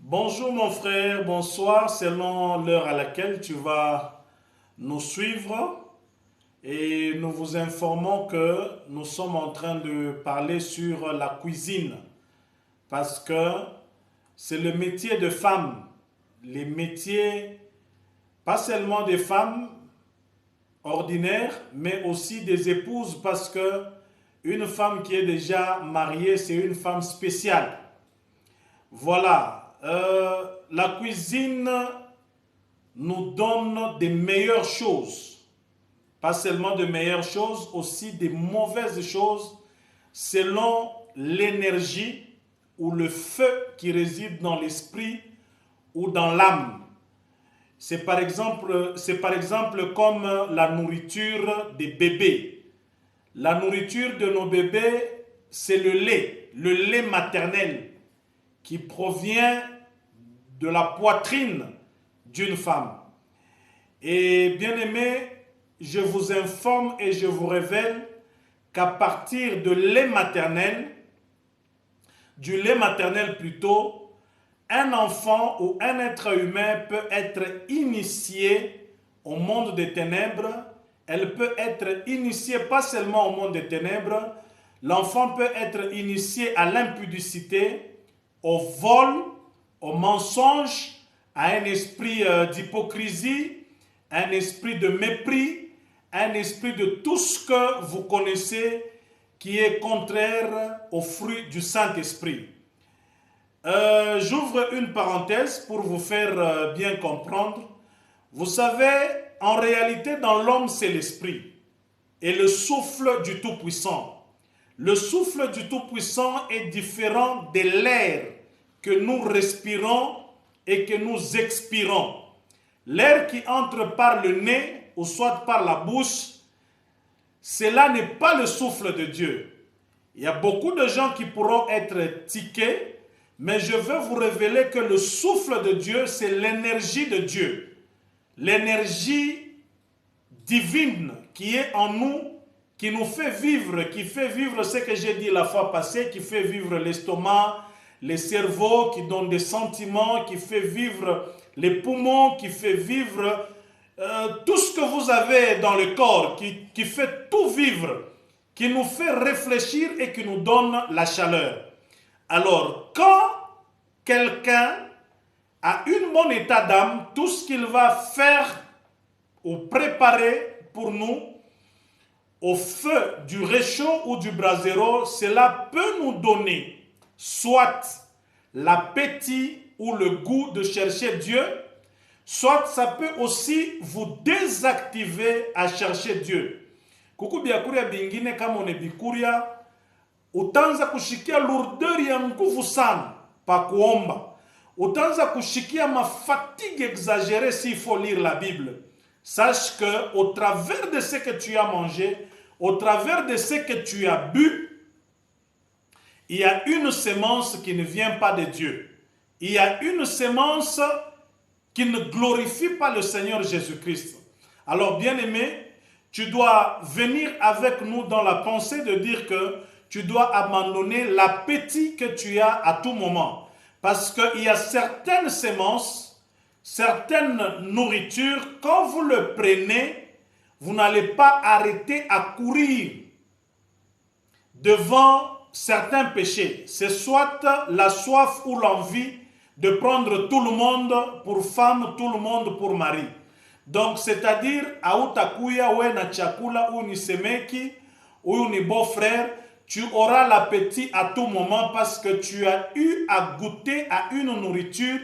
Bonjour mon frère, bonsoir, selon l'heure à laquelle tu vas nous suivre. Et nous vous informons que nous sommes en train de parler sur la cuisine. Parce que c'est le métier de femme. Les métiers, pas seulement des femmes ordinaires, mais aussi des épouses. Parce que une femme qui est déjà mariée, c'est une femme spéciale. Voilà. La cuisine nous donne des meilleures choses. Pas seulement de meilleures choses, aussi des mauvaises choses selon l'énergie ou le feu qui réside dans l'esprit ou dans l'âme. C'est par exemple comme la nourriture des bébés. La nourriture de nos bébés, c'est le lait maternel qui provient de la poitrine d'une femme. Et bien aimé, je vous informe et je vous révèle qu'à partir de lait maternel, du lait maternel plutôt, un enfant ou un être humain peut être initié au monde des ténèbres. Elle peut être initiée pas seulement au monde des ténèbres, l'enfant peut être initié à l'impudicité, au vol, au mensonge, à un esprit d'hypocrisie, un esprit de mépris, un esprit de tout ce que vous connaissez qui est contraire au fruit du Saint-Esprit. J'ouvre une parenthèse pour vous faire bien comprendre. Vous savez, en réalité, dans l'homme, c'est l'esprit et le souffle du Tout-Puissant. Le souffle du Tout-Puissant est différent de l'air que nous respirons et que nous expirons. L'air qui entre par le nez ou soit par la bouche, cela n'est pas le souffle de Dieu. Il y a beaucoup de gens qui pourront être tiqués, mais je veux vous révéler que le souffle de Dieu, c'est l'énergie de Dieu. L'énergie divine qui est en nous, qui nous fait vivre, qui fait vivre ce que j'ai dit la fois passée, qui fait vivre l'estomac, les cerveaux, qui donne des sentiments, qui fait vivre les poumons, qui fait vivre tout ce que vous avez dans le corps, qui fait tout vivre, qui nous fait réfléchir et qui nous donne la chaleur. Alors, quand quelqu'un a un bon état d'âme, tout ce qu'il va faire ou préparer pour nous, au feu du réchaud ou du brasero, cela peut nous donner soit l'appétit ou le goût de chercher Dieu, soit ça peut aussi vous désactiver à chercher Dieu. Kuku biakuria bingine kama unebikuria, utaanza kushikia lourdeur ya nguvu sana pa kuomba. Utaanza kushikia ma fatigue exagérée s'il faut lire la Bible. Sache que au travers de ce que tu as mangé, au travers de ce que tu as bu, il y a une semence qui ne vient pas de Dieu. Il y a une semence qui ne glorifie pas le Seigneur Jésus-Christ. Alors, bien-aimé, tu dois venir avec nous dans la pensée de dire que tu dois abandonner l'appétit que tu as à tout moment. Parce qu'il y a certaines semences, certaines nourritures, quand vous le prenez, vous n'allez pas arrêter à courir devant certains péchés. C'est soit la soif ou l'envie de prendre tout le monde pour femme, tout le monde pour mari. Donc, c'est-à-dire, autakuya we na chakula ou ni semeki ou ni beau-frère, tu auras l'appétit à tout moment parce que tu as eu à goûter à une nourriture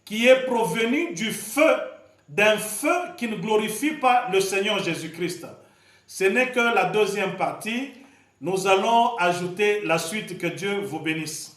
qui est provenue du feu, d'un feu qui ne glorifie pas le Seigneur Jésus-Christ. Ce n'est que la deuxième partie. Nous allons ajouter la suite. Que Dieu vous bénisse.